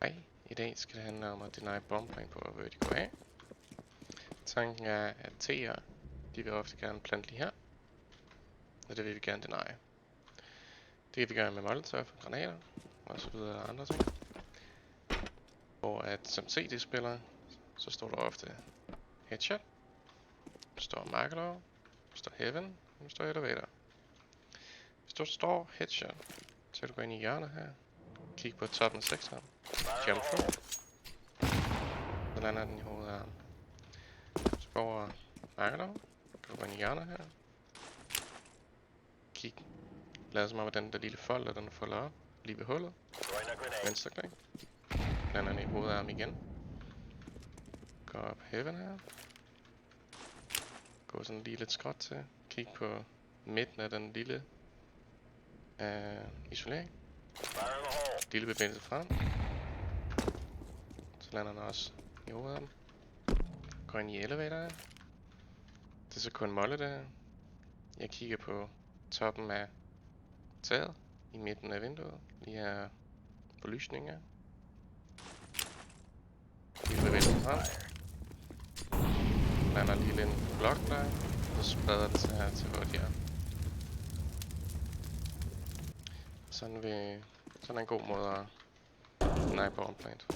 Hej, i dag skal det handle om at deny bombring på Vertigo A. Tanken er, at T'er, de vil ofte gerne plante lige her, og det vil vi gerne deny. Det kan vi gøre med molotov, granater og så videre og andre ting. Hvor at som CD-spiller, så står der ofte headshot, der står marker, der står heaven, og der står elevator. Hvis der står headshot, så kan du gå ind i hjørnet her, kig på toppen af sektoren, jump through, så lander den i hovedet af ham. Så går over marker, kan du gå ind i hjørnet her, kig, lad som om at den der lille folder, den folder op, lige ved hullet, venstre klik, lander den i hovedet af ham igen, går op heaven her, gå sådan lige lidt skråt til, kig på midten af den lille isolering, lille bevægelse frem, så lander den også i hovedet af dem, går ind i elevator her, det er så kun molle der, jeg kigger på toppen af taget, i midten af vinduet, lige her på lysningen. Lille bevægelse frem, lander lige en blok der, og så spreder det sig her til vores hjørne. Sådan er en god måde at deny bomb plant.